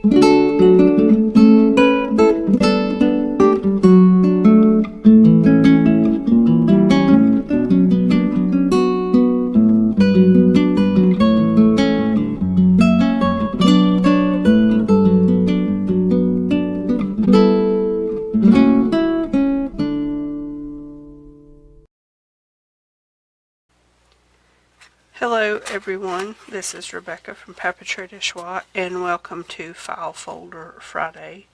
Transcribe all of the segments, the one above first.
Hello everyone, this is Rebecca from Papeterie Schwa, and welcome to File Folder Friday.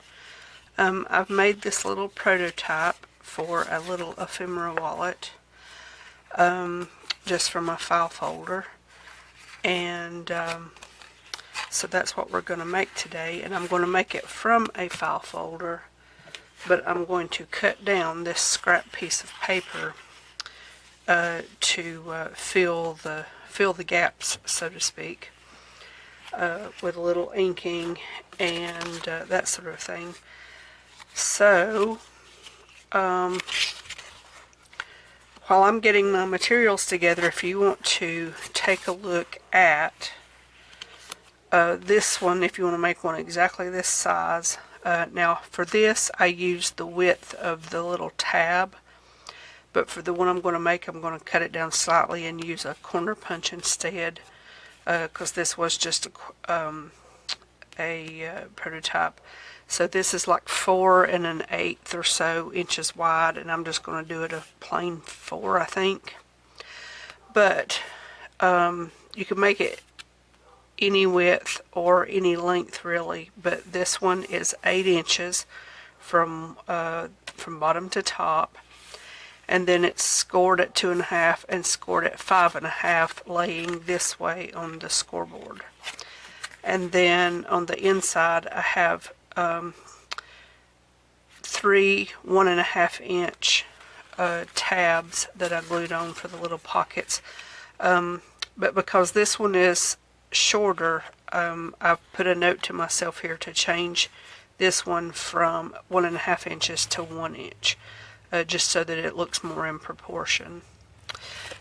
I've made this little prototype for a little ephemera wallet just from a file folder, and so that's what we're going to make today, and I'm going to make it from a file folder, but I'm going to cut down this scrap piece of paper to fill the gaps, so to speak, with a little inking and that sort of thing. So while I'm getting my materials together, if you want to take a look at this one, if you want to make one exactly this size. Now for this I used the width of the little tab, but for the one I'm going to make, I'm going to cut it down slightly and use a corner punch instead, because this was just a prototype. So this is like 4 1/8 or so inches wide, and I'm just going to do it a plain 4, I think. But you can make it any width or any length really, but this one is 8 inches from bottom to top. And then it's scored at 2.5 and scored at 5.5, laying this way on the scoreboard. And then on the inside I have 3 1.5 inch tabs that I glued on for the little pockets. But because this one is shorter, I've put a note to myself here to change this one from 1.5 inches to 1 inch. Just so that it looks more in proportion.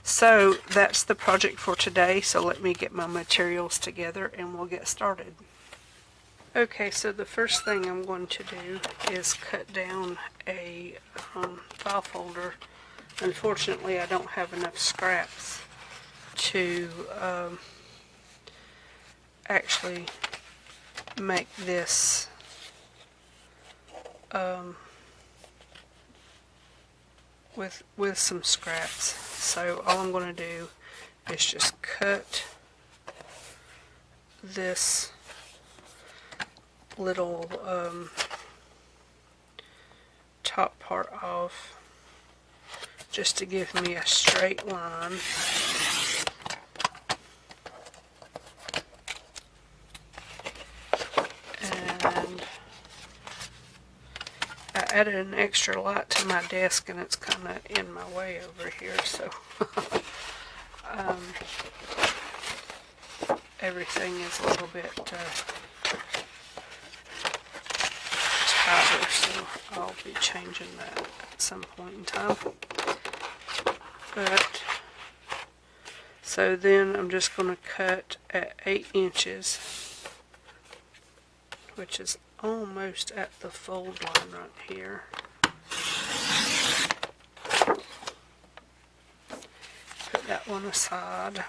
So that's the project for today, so let me get my materials together and we'll get started. Okay, so the first thing I'm going to do is cut down a file folder. Unfortunately, I don't have enough scraps to actually make this with some scraps. So all I'm going to do is just cut this little top part off just to give me a straight line. And I added an extra light to my desk and it's kind of in my way over here, so everything is a little bit tighter, so I'll be changing that at some point in time. But so then I'm just going to cut at 8 inches, which is almost at the fold line right here. Put that one aside.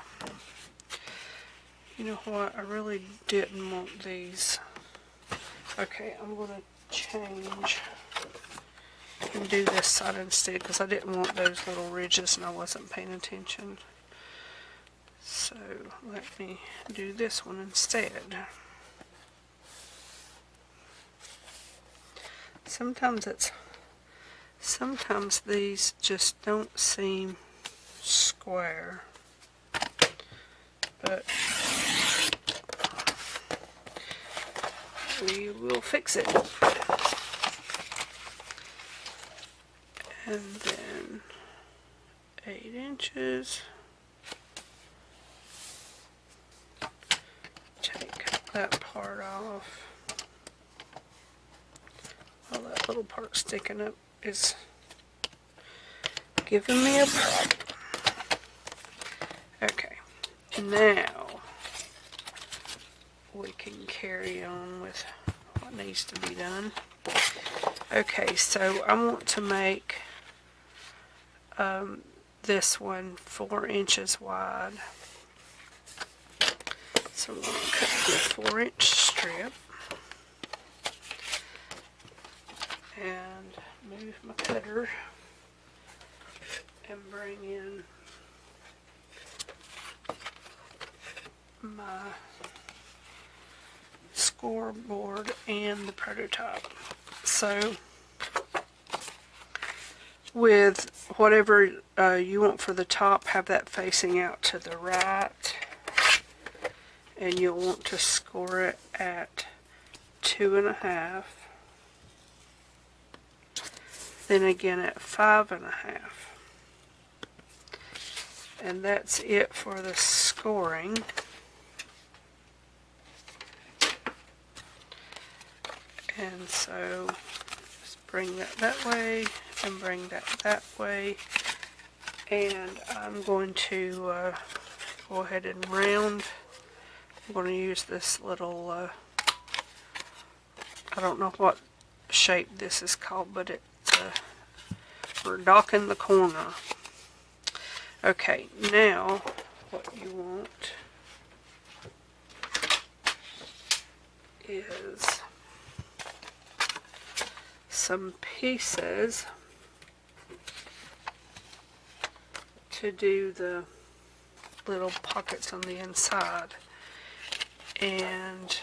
You know what? I really didn't want these. Okay, I'm going to change and do this side instead because I didn't want those little ridges and I wasn't paying attention. So let me do this one instead. Sometimes these just don't seem square, but we will fix it. And then 8 inches. Take that part off. Well, that little part sticking up is giving me a problem. Okay, now we can carry on with needs to be done. Okay, so I want to make this one 4 inches wide. So I'm going to cut the 4-inch strip and move my cutter and bring in my scoreboard and the prototype. So with whatever you want for the top, have that facing out to the right, and you'll want to score it at 2.5, then again at 5.5, and that's it for the scoring. And so just bring that way and bring that way, and I'm going to go ahead and round. I'm going to use this little I don't know what shape this is called, but it's for docking the corner. Okay, now what you want is some pieces to do the little pockets on the inside, and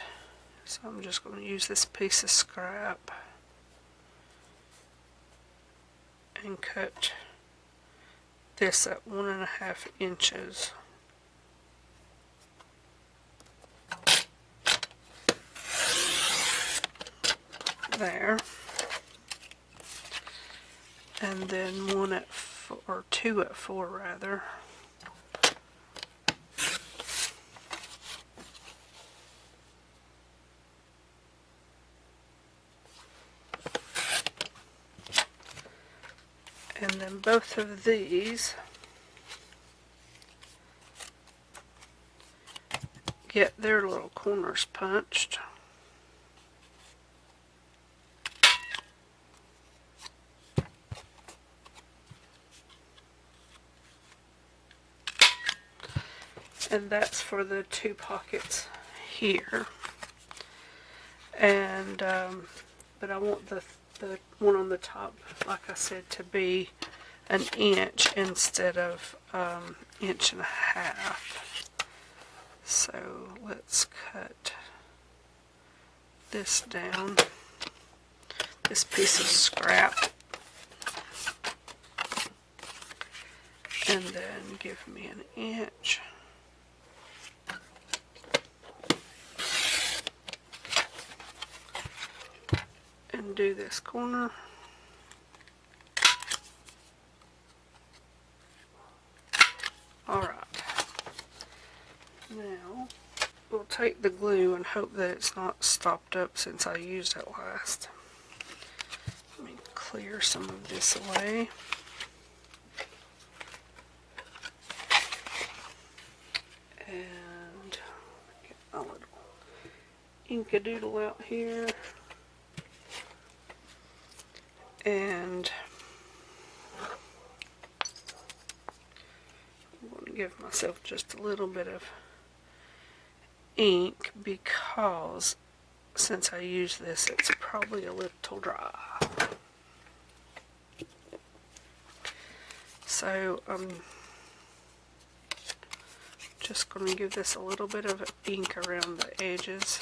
so I'm just going to use this piece of scrap and cut this at 1.5 inches. There. And then 1 at 4, or 2 at 4 rather. And then both of these get their little corners punched. And that's for the 2 pockets here. And but I want the one on the top, like I said, to be 1 inch instead of 1.5 inches. So let's cut this down, this piece of scrap, and then give me 1 inch. And do this corner. Alright. Now, we'll take the glue and hope that it's not stopped up since I used it last. Let me clear some of this away. And get my little Inkadoodle out here. And I'm going to give myself just a little bit of ink because since I use this, it's probably a little dry. So I'm just going to give this a little bit of ink around the edges,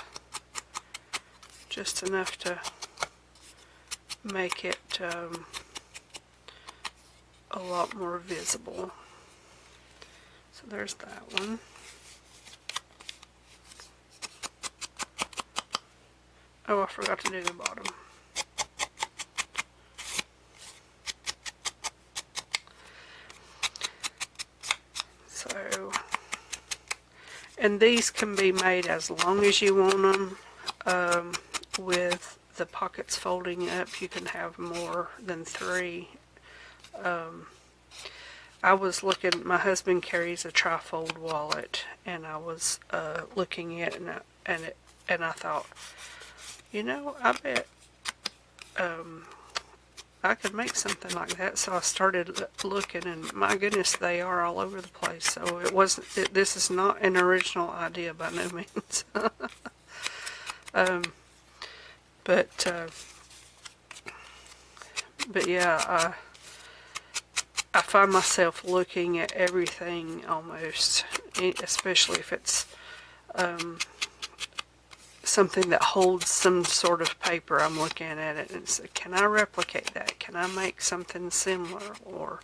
just enough to make it a lot more visible. So there's that one. Oh, I forgot to do the bottom. So, and these can be made as long as you want them. With the pockets folding up, you can have more than 3. I was looking, my husband carries a trifold wallet, and I was looking at it, and I thought, You know, I bet I could make something like that. So I started looking, and my goodness, they are all over the place. So it wasn't. This is not an original idea by no means. um, but yeah, I find myself looking at everything almost, especially if it's something that holds some sort of paper. I'm looking at it and say, can I replicate that? Can I make something similar or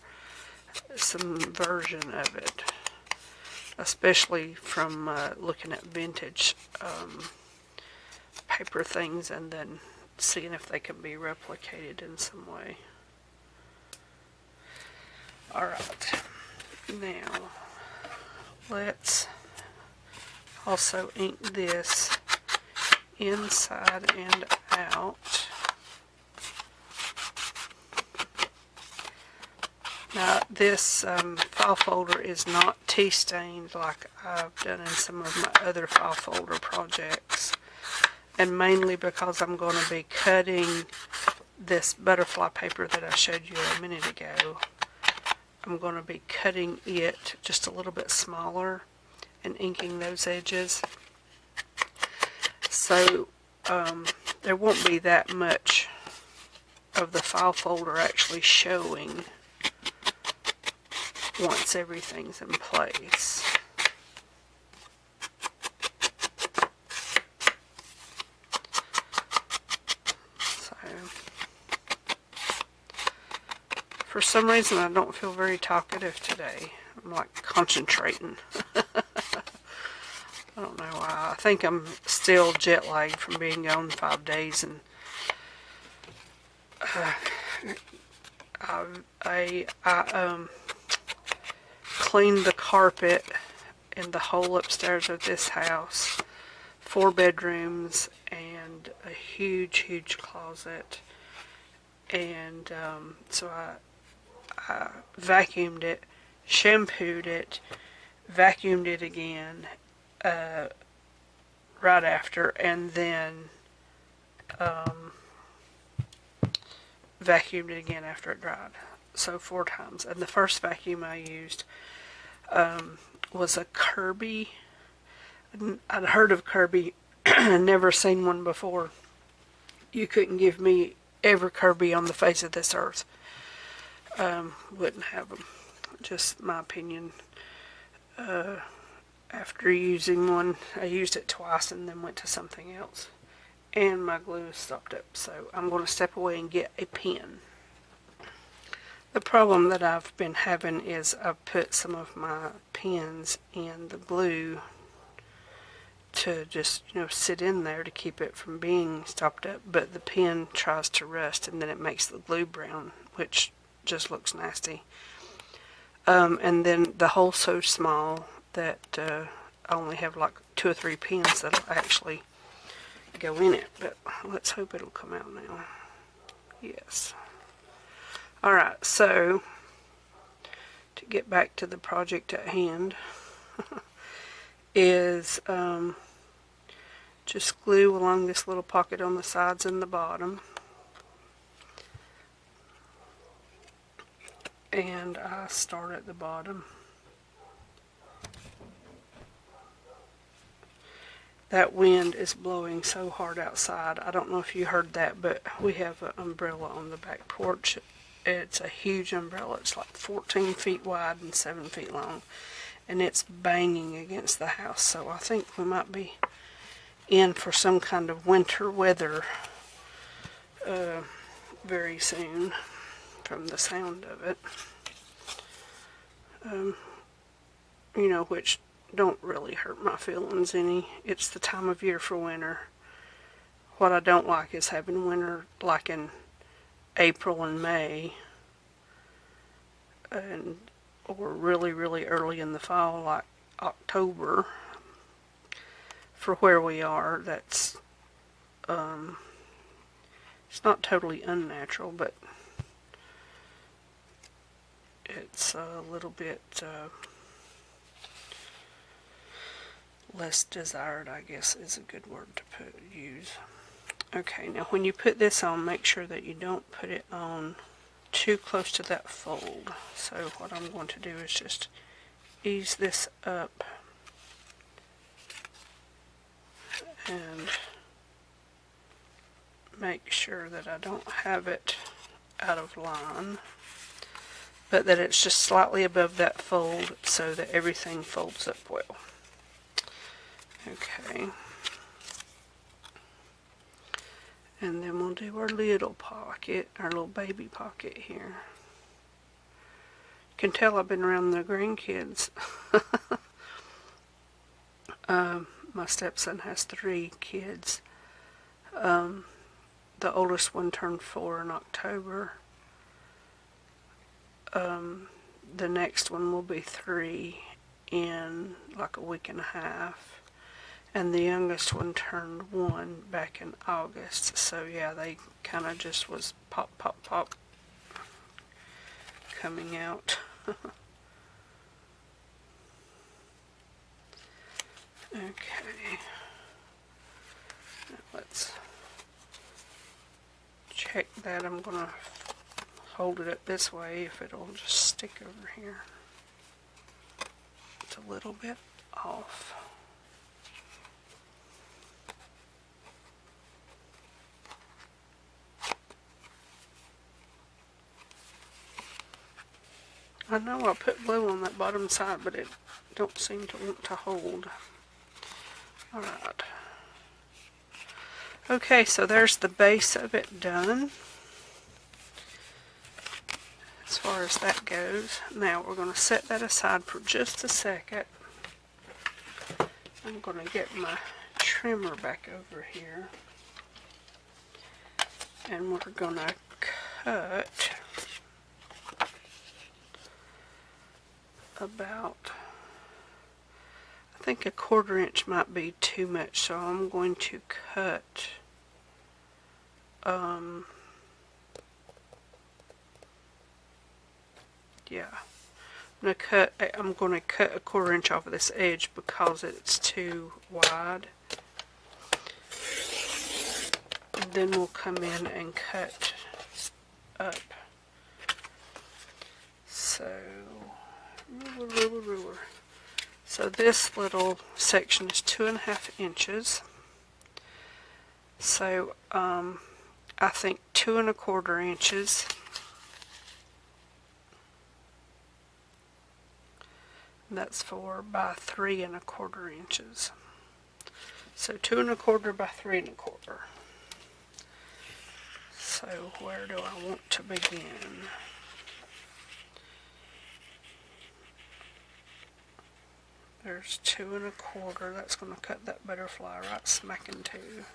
some version of it? Especially from looking at vintage paper things and then seeing if they can be replicated in some way. Alright, now let's also ink this inside and out. Now this file folder is not tea stained like I've done in some of my other file folder projects, and mainly because I'm going to be cutting this butterfly paper that I showed you a minute ago. I'm going to be cutting it just a little bit smaller and inking those edges. So there won't be that much of the file folder actually showing once everything's in place. So for some reason I don't feel very talkative today. I'm like concentrating. I don't know why. I think I'm still jet lagged from being gone 5 days, and I cleaned the carpet in the whole upstairs of this house, 4 bedrooms and a huge closet, and so I vacuumed it, shampooed it, vacuumed it again right after, and then vacuumed it again after it dried. So 4 times. And the first vacuum I used was a Kirby. I'd heard of Kirby, never seen one before. You couldn't give me every Kirby on the face of this earth. Wouldn't have them. Just my opinion. After using one, I used it twice and then went to something else. And my glue stopped up, so I'm going to step away and get a pen. The problem that I've been having is I've put some of my pens in the glue to just, sit in there to keep it from being stopped up, but the pen tries to rust and then it makes the glue brown, which just looks nasty. And then the hole's so small that I only have like 2 or 3 pins that'll actually go in it, but let's hope it'll come out now. Yes. Alright, so to get back to the project at hand is just glue along this little pocket on the sides and the bottom, and I start at the bottom. That wind is blowing so hard outside. I don't know if you heard that, but we have an umbrella on the back porch. It's a huge umbrella. It's like 14 feet wide and 7 feet long, and it's banging against the house. So I think we might be in for some kind of winter weather very soon from the sound of it. Which don't really hurt my feelings any. It's the time of year for winter. What I don't like is having winter like in April and May, or really early in the fall like October. For where we are, that's it's not totally unnatural, but it's a little bit less desired, I guess is a good word to use. Okay, now when you put this on, make sure that you don't put it on too close to that fold. So what I'm going to do is just ease this up and make sure that I don't have it out of line, but that it's just slightly above that fold so that everything folds up well. Okay. And then we'll do our little pocket, our little baby pocket here. You can tell I've been around the grandkids. My stepson has 3 kids. The oldest one turned 4 in October. The next one will be 3 in like a week and a half. And the youngest one turned 1 back in August. So yeah, they kind of just was pop, pop, pop coming out. Okay. Now let's check that. I'm going to hold it up this way if it'll just stick over here. It's a little bit off. I know I put glue on that bottom side, but it don't seem to want to hold. Alright. Okay, so there's the base of it done. As far as that goes. Now we're going to set that aside for just a second. I'm going to get my trimmer back over here. And we're going to cut about, I think a 1/4 inch might be too much, so I'm going to cut yeah, I'm going to cut a 1/4 inch off of this edge because it's too wide. And then we'll come in and cut up. So ruler. So this little section is 2.5 inches. So I think 2 1/4 inches. That's 4 by 3 1/4 inches. So 2 1/4 by 3 1/4. So where do I want to begin? There's 2 1/4. That's going to cut that butterfly right smack in two.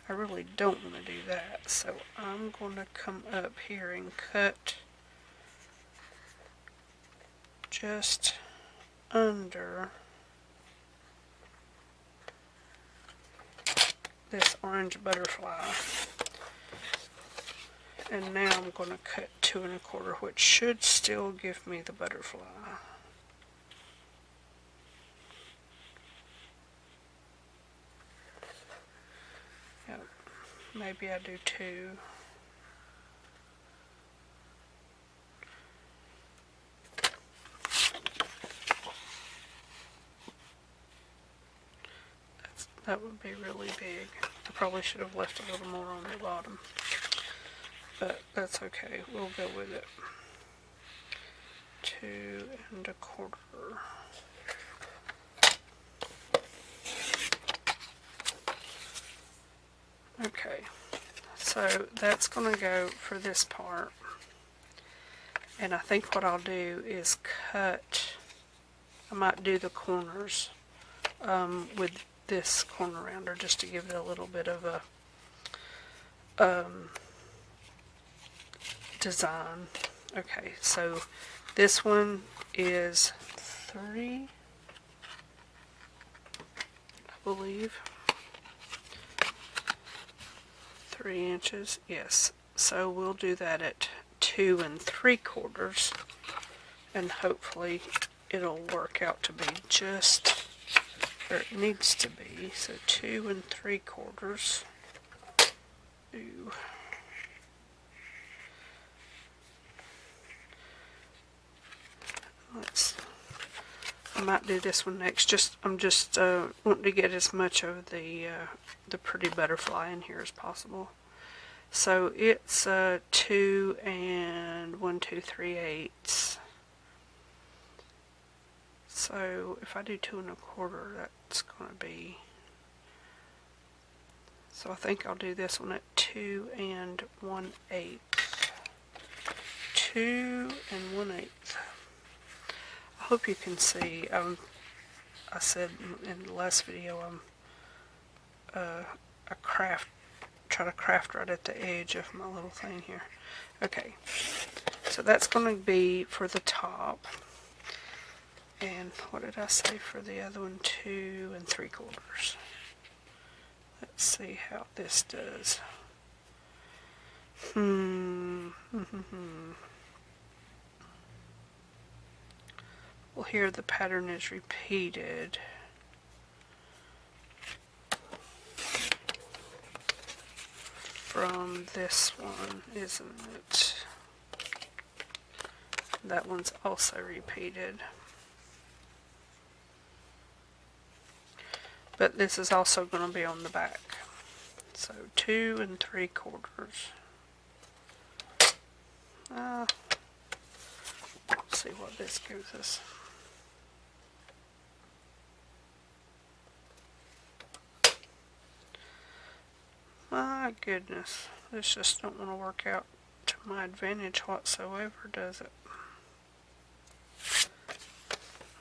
I really don't want to do that, so I'm going to come up here and cut just under this orange butterfly. And now I'm going to cut 2 1/4, which should still give me the butterfly. Yep, maybe I do 2. That would be really big. I probably should have left a little more on the bottom. But that's okay. We'll go with it. 2 1/4. Okay. So that's going to go for this part. And I think what I'll do is cut, I might do the corners with this corner rounder just to give it a little bit of a design. Okay, so this one is 3, I believe. 3 inches, yes. So we'll do that at 2 3/4, and hopefully it'll work out to be just where it needs to be. So 2 3/4. I might do this one next. I'm just wanting to get as much of the pretty butterfly in here as possible. So it's 2 and 1 2 3/8. So if I do 2 1/4, that's going to be. So I think I'll do this one at 2 and 1/8. 2 and 1/8. I hope you can see. I said in the last video, I try to craft right at the edge of my little thing here. Okay, so that's going to be for the top. And what did I say for the other one? 2 3/4. Let's see how this does. Well, here the pattern is repeated. From this one, isn't it? That one's also repeated. But this is also going to be on the back. So 2 3/4. Let's see what this gives us. My goodness, this just don't want to work out to my advantage whatsoever, does it?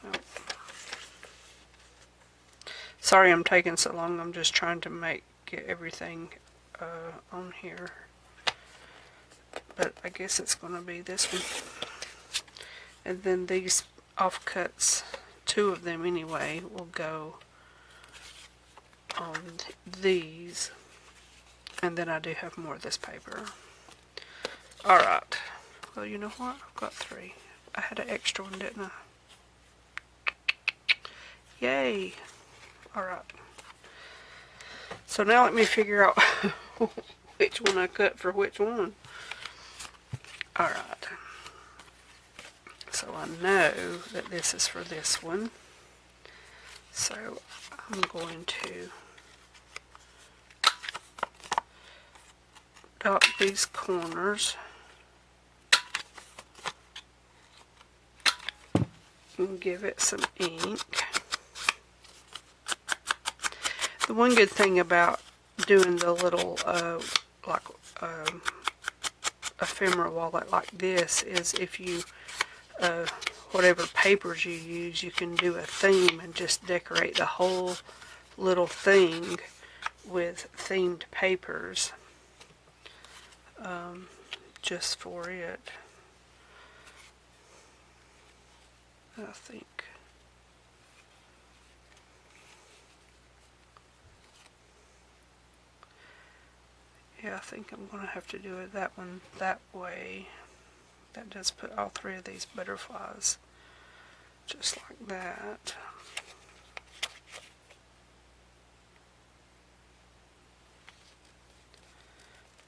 Nope. Sorry I'm taking so long. I'm just trying to get everything on here. But I guess it's going to be this one. And then these offcuts, 2 of them anyway, will go on these. And then I do have more of this paper. Alright. Well, you know what? I've got 3. I had an extra one, didn't I? Yay! Alright. So now let me figure out which one I cut for which one. Alright. So I know that this is for this one. So I'm going to dot these corners and give it some ink. The one good thing about doing the little ephemera wallet like this is if you whatever papers you use, you can do a theme and just decorate the whole little thing with themed papers just for it. I think. Yeah, I think I'm going to have to do it that one that way. That does put all 3 of these butterflies just like that.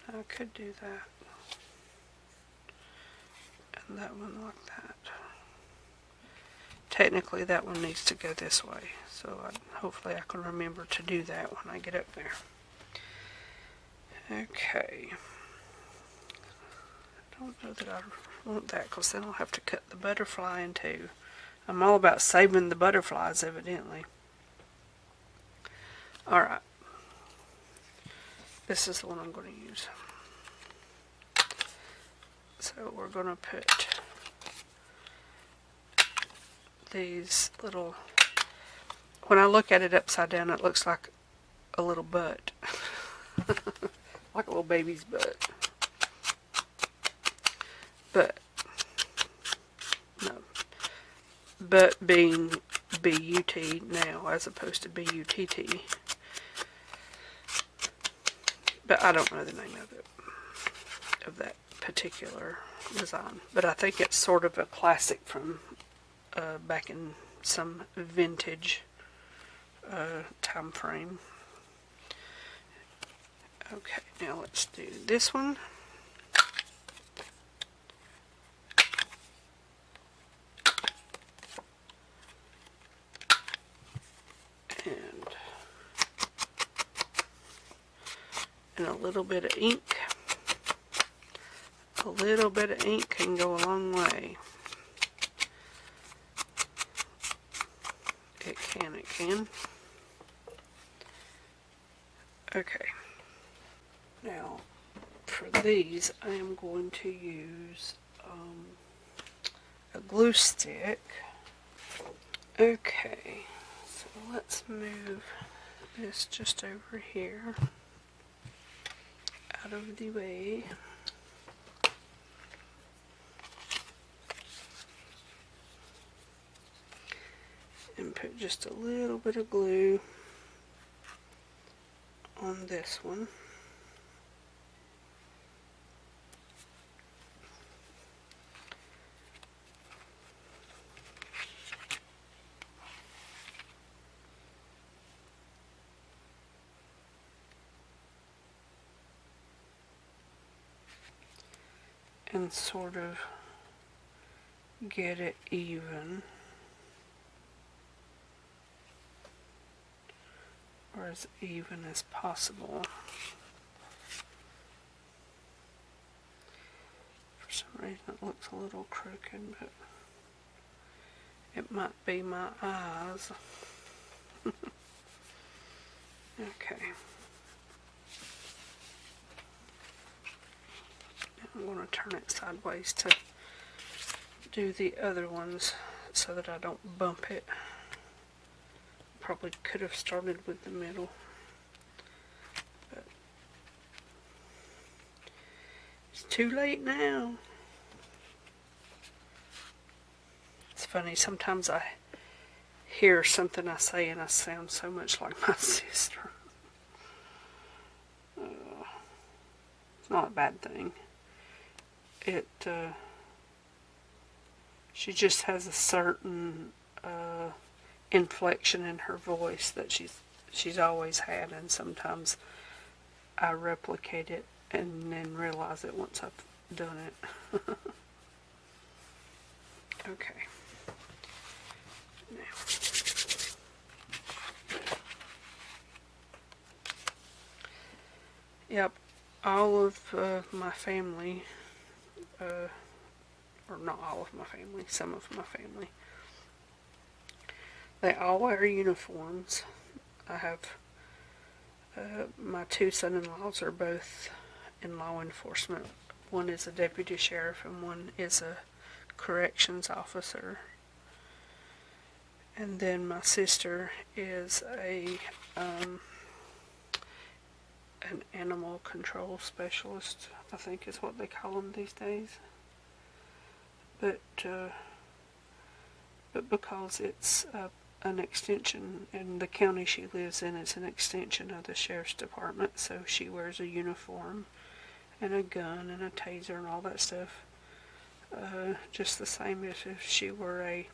I could do that. And that one like that. Technically that one needs to go this way, so hopefully I can remember to do that when I get up there. Okay. I don't know that I want that because then I'll have to cut the butterfly in 2. I'm all about saving the butterflies, evidently. Alright. This is the one I'm going to use. So we're going to put these little, when I look at it upside down, it looks like a little butt. Like a little baby's butt. But, no. But being B-U-T now as opposed to B-U-T-T. But I don't know the name of it, of that particular design. But I think it's sort of a classic from back in some vintage time frame. Okay, now let's do this one. and a little bit of ink. A little bit of ink can go a long way. It can. Okay. Now, for these, I am going to use a glue stick. Okay, so let's move this just over here, out of the way. And put just a little bit of glue on this one. And sort of get it even, or as even as possible. For some reason it looks a little crooked, but it might be my eyes. Okay. I'm going to turn it sideways to do the other ones so that I don't bump it. Probably could have started with the middle, but it's too late now. It's funny, sometimes I hear something I say and I sound so much like my sister. It's not a bad thing. She just has a certain inflection in her voice that she's always had, and sometimes I replicate it and then realize it once I've done it. Okay. Now, yep, all of my family, or not all of my family, some of my family, they all wear uniforms. I have my two son-in-laws are both in law enforcement. One is a deputy sheriff and one is a corrections officer. And then my sister is an animal control specialist, I think is what they call them these days. But because it's an extension in the county she lives in, it's an extension of the sheriff's department, so she wears a uniform and a gun and a taser and all that stuff, just the same as if she were a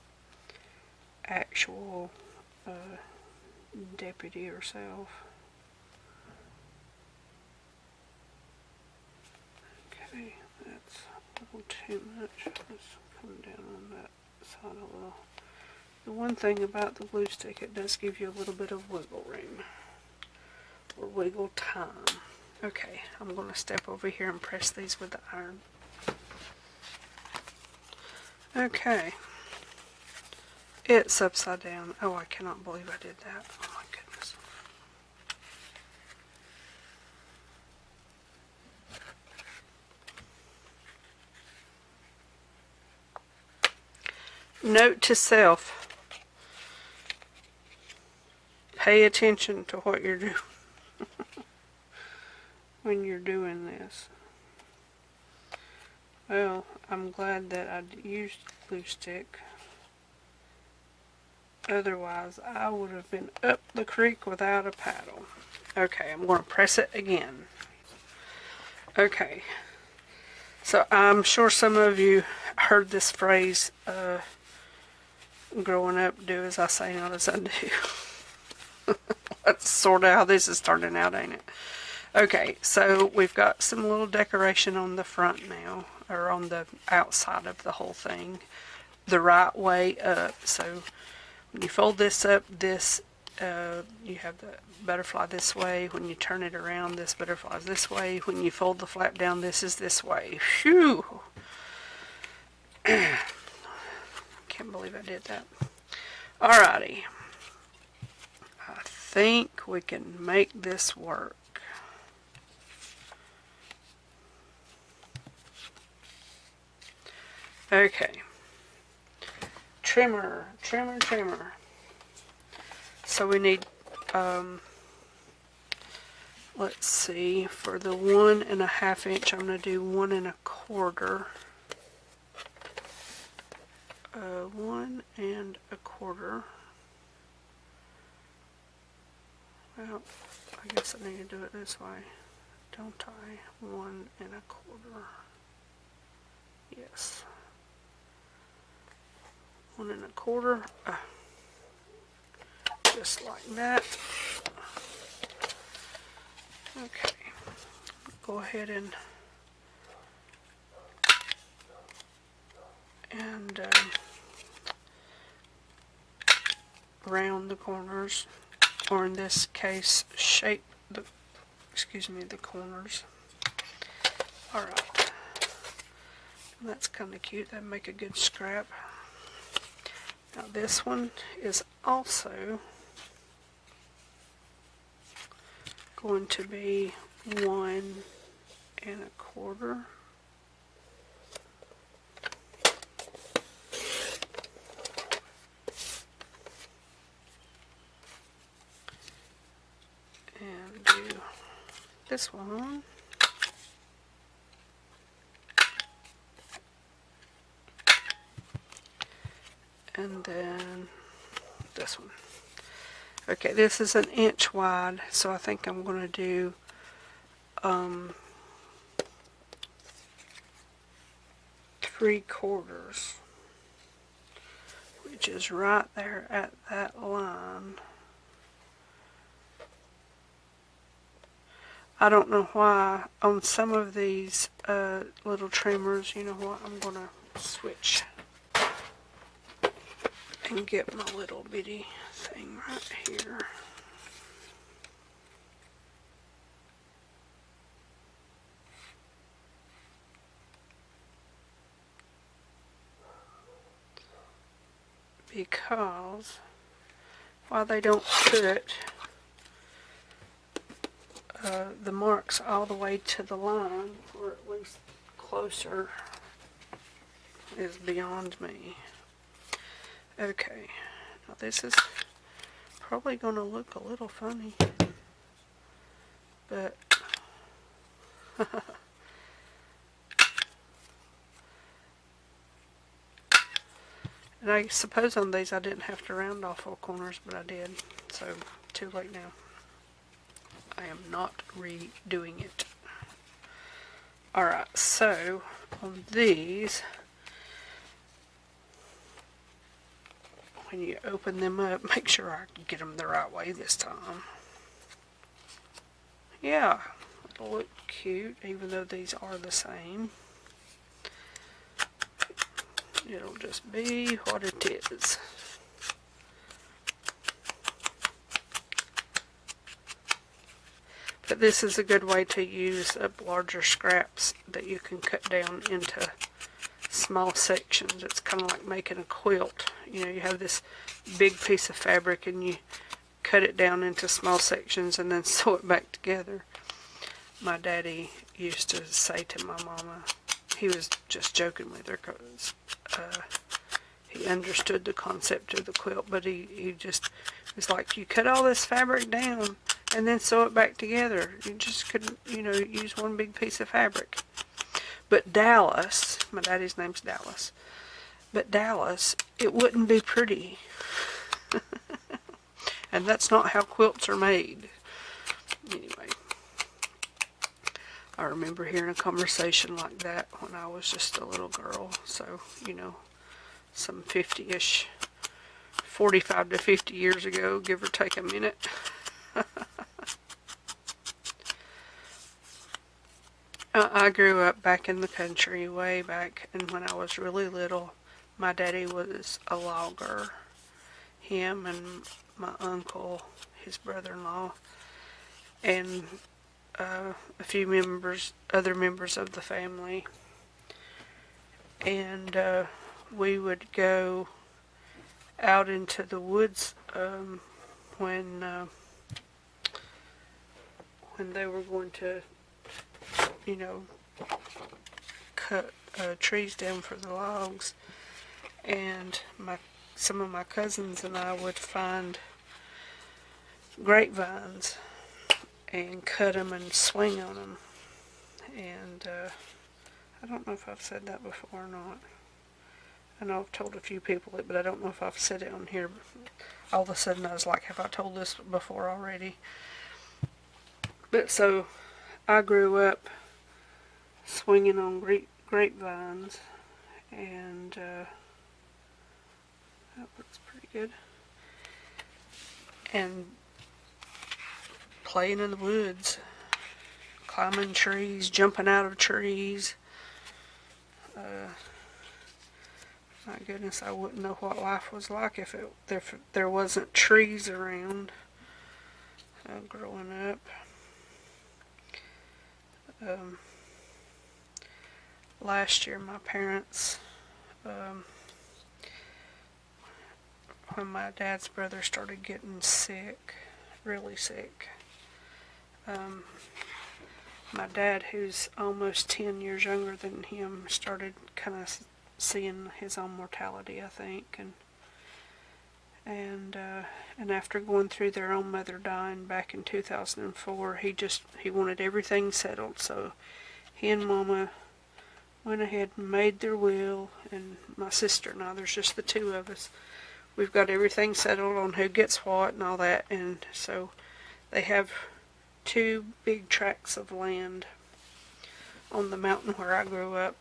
actual deputy herself. Okay, that's a little too much. Let's come down on that side a little. The one thing about the glue stick, it does give you a little bit of wiggle room, or wiggle time. Okay, I'm going to step over here and press these with the iron. Okay. It's upside down. Oh, I cannot believe I did that. Oh my goodness. Note to self. Pay attention to what you're doing when you're doing this. Well, I'm glad that I used glue stick. Otherwise, I would have been up the creek without a paddle. Okay, I'm going to press it again. Okay. So I'm sure some of you heard this phrase growing up, do as I say, not as I do. That's sort of how this is turning out, ain't it? Okay, so we've got some little decoration on the front now, or on the outside of the whole thing, the right way up. So when you fold this up, this You have the butterfly this way. When you turn it around, this butterfly is this way. When you fold the flap down, this is this way. Phew! Can't believe I did that. Alrighty. I think we can make this work. Okay. Trimmer. So we need, let's see, for the 1.5 inch, I'm going to do 1 1/4. 1 1/4. Well, I guess I need to do it this way, don't I? 1 1/4. Yes. 1 1/4. Just like that. Okay. Go ahead and round the corners, or in this case, shape the, the corners. Alright. That's kind of cute. That'd make a good scrap. Now this one is also going to be 1 1/4. And do this one. And then this one. Okay, this is 1 inch wide, so I think I'm going to do 3/4, which is right there at that line. I don't know why on some of these little trimmers, you know what, I'm going to switch and get my little bitty thing right here. Because while they don't put the marks all the way to the line, or at least closer, is beyond me. Okay, now this is probably going to look a little funny, but and I suppose on these I didn't have to round off all corners, but I did, so too late now. I am not redoing it. Alright, so on these, when you open them up, make sure I can get them the right way this time. Yeah, it'll look cute, even though these are the same. It'll just be what it is. But this is a good way to use up larger scraps that you can cut down into small sections. It's kind of like making a quilt. You know, you have this big piece of fabric and you cut it down into small sections and then sew it back together. My daddy used to say to my mama, he was just joking with her because he understood the concept of the quilt, but he just was like, you cut all this fabric down and then sew it back together. You just couldn't, you know, use one big piece of fabric. But Dallas, my daddy's name's Dallas, but Dallas, it wouldn't be pretty. And that's not how quilts are made. Anyway, I remember hearing a conversation like that when I was just a little girl. So, you know, some 50-ish, 45 to 50 years ago, give or take a minute. I grew up back in the country way back, and when I was really little, my daddy was a logger. Him and my uncle, his brother-in-law, and a few other members of the family. And we would go out into the woods when they were going to, cut trees down for the logs. And some of my cousins and I would find grapevines and cut them and swing on them. And I don't know if I've said that before or not. I know I've told a few people it, but I don't know if I've said it on here. All of a sudden I was like, have I told this before already? But so I grew up swinging on grapevines, and that looks pretty good. And playing in the woods, climbing trees, jumping out of trees. My goodness, I wouldn't know what life was like if there wasn't trees around growing up. Last year, my parents, when my dad's brother started getting sick, really sick, my dad, who's almost 10 years younger than him, started kind of seeing his own mortality, I think, and after going through their own mother dying back in 2004, he wanted everything settled. So he and Mama went ahead and made their will, and my sister and I, there's just the two of us. We've got everything settled on who gets what and all that, and so they have 2 big tracts of land on the mountain where I grew up,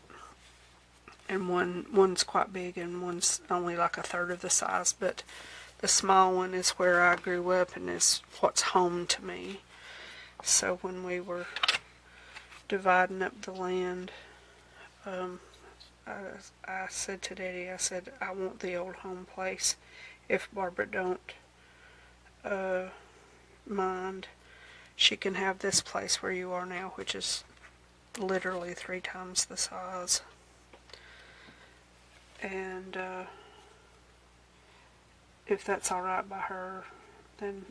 and one's quite big and one's only like a third of the size, but the small one is where I grew up and is what's home to me. So when we were dividing up the land, I said to Daddy, I want the old home place. If Barbara don't mind, she can have this place where you are now, which is literally 3 times the size. And if that's all right by her, then,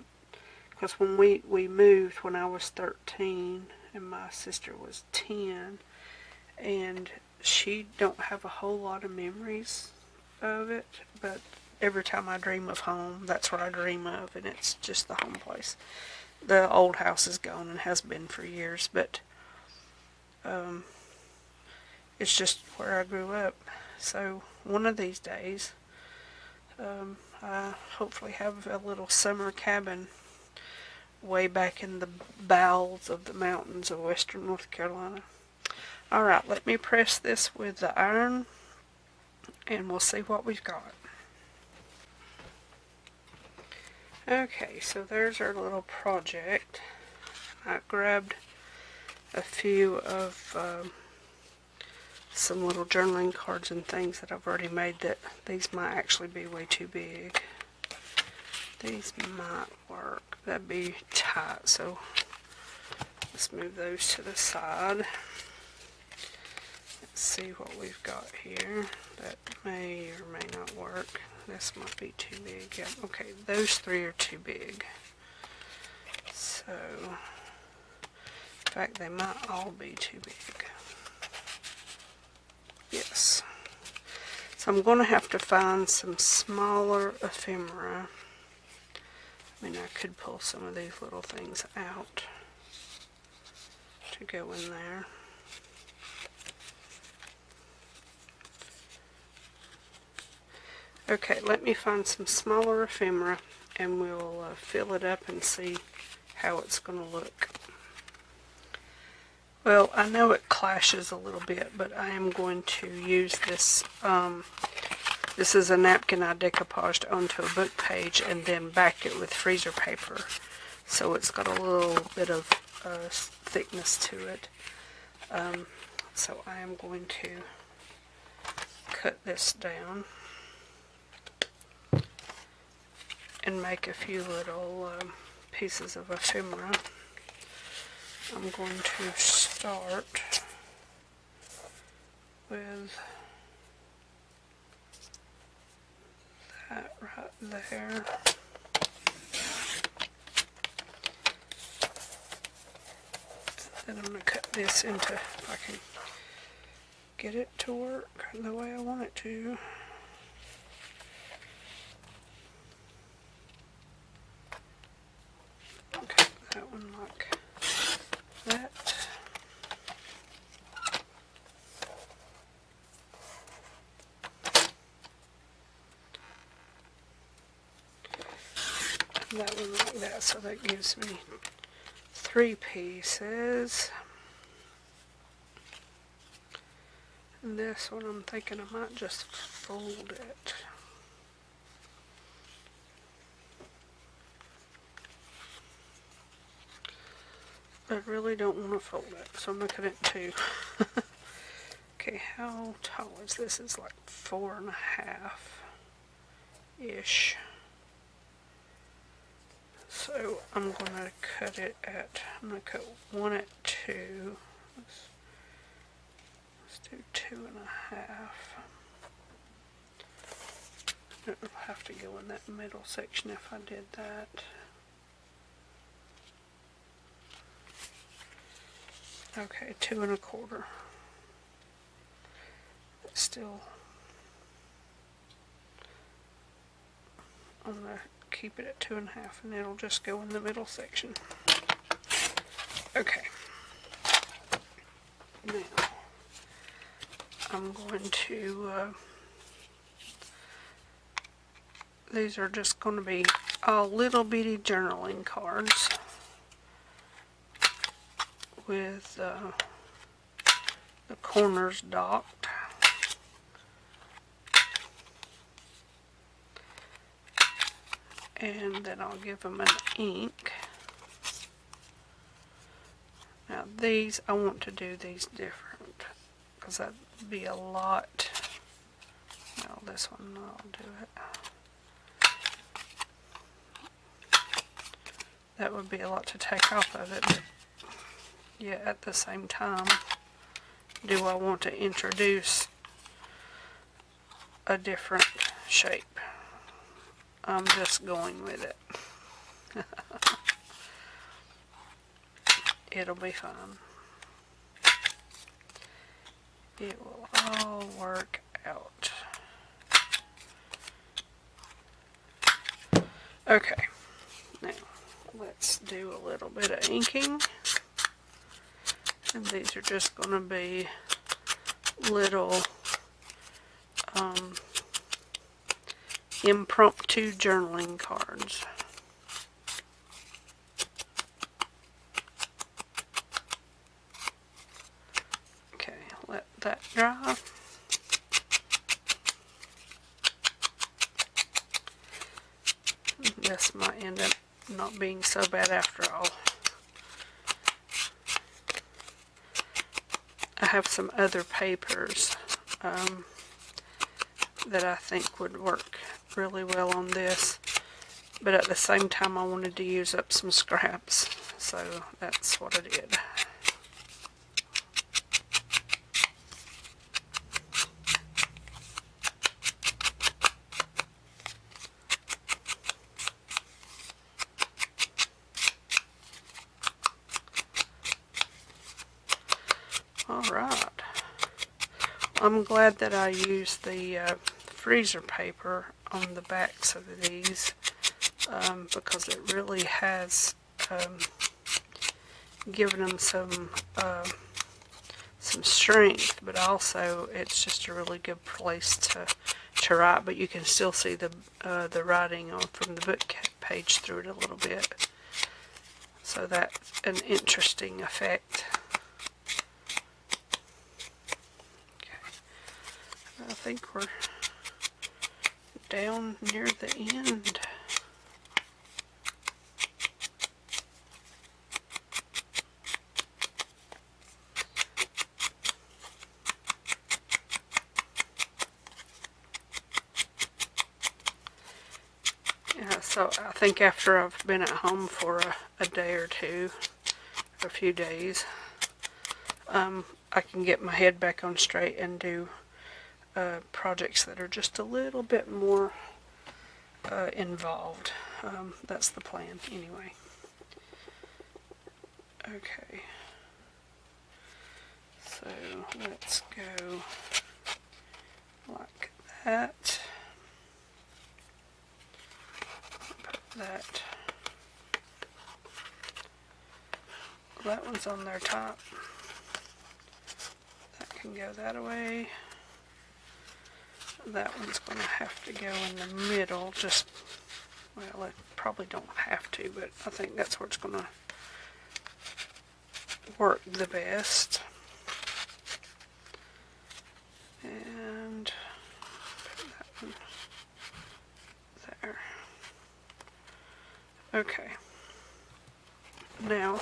because when we moved when I was 13 and my sister was 10, and she don't have a whole lot of memories of it, but every time I dream of home, that's what I dream of, and it's just the home place. The old house is gone and has been for years, but it's just where I grew up. So one of these days, I hopefully have a little summer cabin way back in the bowels of the mountains of western North Carolina. Alright, let me press this with the iron, and we'll see what we've got. Okay, so there's our little project. I grabbed a few of some little journaling cards and things that I've already made, that these might actually be way too big. These might work. That'd be tight, so let's move those to the side. Let's see what we've got here. That may or may not work. This might be too big. Yeah, okay, those 3 are too big. So, in fact, they might all be too big. Yes. So I'm going to have to find some smaller ephemera. I mean, I could pull some of these little things out to go in there. Okay, let me find some smaller ephemera and we'll fill it up and see how it's going to look. Well, I know it clashes a little bit, but I am going to use this. This is a napkin I decoupaged onto a book page and then backed it with freezer paper. So it's got a little bit of thickness to it. So I am going to cut this down. and make a few little pieces of ephemera. I'm going to start with that right there. Then I'm going to cut this into, if I can get it to work the way I want it to. Cut that one like that. And that one like that, so that gives me 3 pieces. And this one I'm thinking I might just fold it. But I really don't want to fold it, so I'm looking at 2. Okay, how tall is this? It's like 4.5-ish. So I'm going to cut it at, I'm going to cut one at 2. Let's do 2.5. It will have to go in that middle section if I did that. Okay, 2.25. It's still, I'm going to keep it at 2.5 and it'll just go in the middle section. Okay. Now, I'm going to, these are just going to be all little bitty journaling cards with the corners docked. And then I'll give them an ink. Now these, I want to do these different because that'd be a lot. No, this one, I'll do it. That would be a lot to take off of it, but yeah, at the same time, do I want to introduce a different shape? I'm just going with it. It'll be fine. It will all work out. Okay, now let's do a little bit of inking. And these are just going to be little impromptu journaling cards. Okay, let that dry. This might end up not being so bad after all. I have some other papers that I think would work really well on this, but at the same time I wanted to use up some scraps, so that's what I did. Alright, I'm glad that I used the freezer paper on the backs of these because it really has given them some strength, but also it's just a really good place to write, but you can still see the writing on from the book page through it a little bit, so that's an interesting effect. I think we're down near the end. Yeah, So I think after I've been at home for a day or two, a few days, I can get my head back on straight and do projects that are just a little bit more involved. That's the plan anyway. Okay, so let's go like that. Put that one's on their top. That can go that way. That one's going to have to go in the middle. Just, well, it probably don't have to, but I think that's where it's going to work the best. And put that one there. Okay. Now,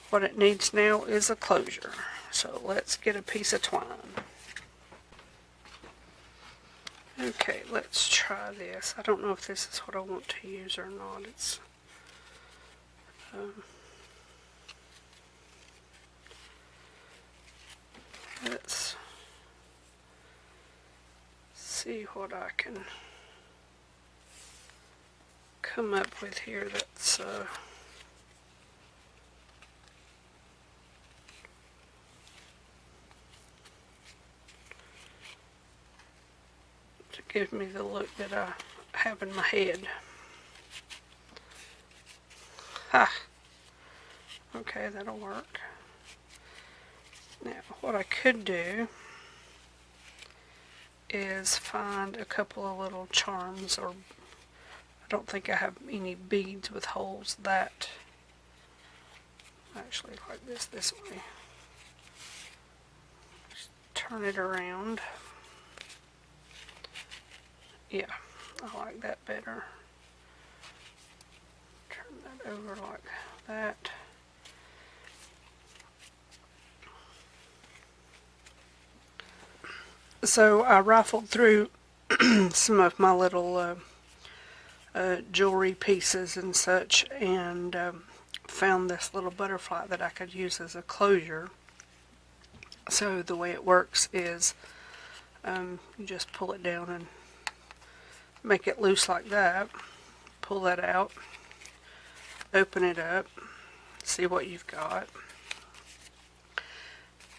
what it needs now is a closure. So let's get a piece of twine. Okay, let's try this. I don't know if this is what I want to use or not. It's let's see what I can come up with here that's to give me the look that I have in my head. Ha! Okay, that'll work. Now, what I could do is find a couple of little charms, or I don't think I have any beads with holes that actually like this way. Just turn it around. Yeah, I like that better. Turn that over like that. So I rifled through some of my little jewelry pieces and such, and found this little butterfly that I could use as a closure. So the way it works is you just pull it down and make it loose like that. Pull that out, open it up, see what you've got,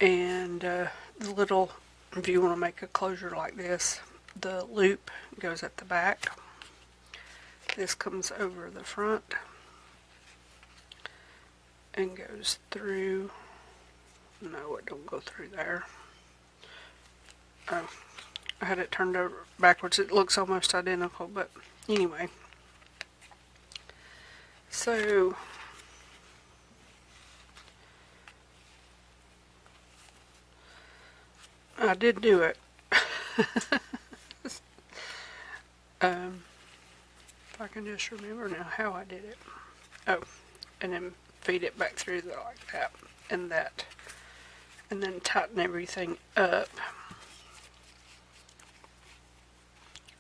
and the little, if you want to make a closure like this, the loop goes at the back. This comes over the front and goes through. No, it don't go through there. Oh, I had it turned over backwards. It looks almost identical, but anyway. So I did do it. If I can just remember now how I did it. Oh, and then feed it back through there like that and that, and then tighten everything up.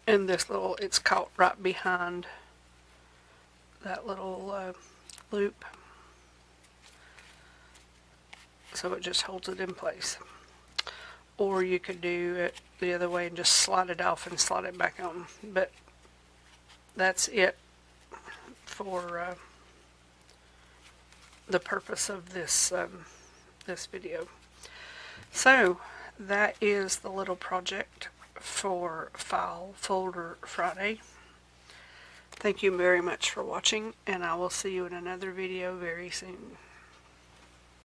And this little, it's caught right behind that little loop, so it just holds it in place. Or you could do it the other way and just slide it off and slide it back on. But that's it for the purpose of this this video. So that is the little project for File Folder Friday. Thank you very much for watching, and I will see you in another video very soon.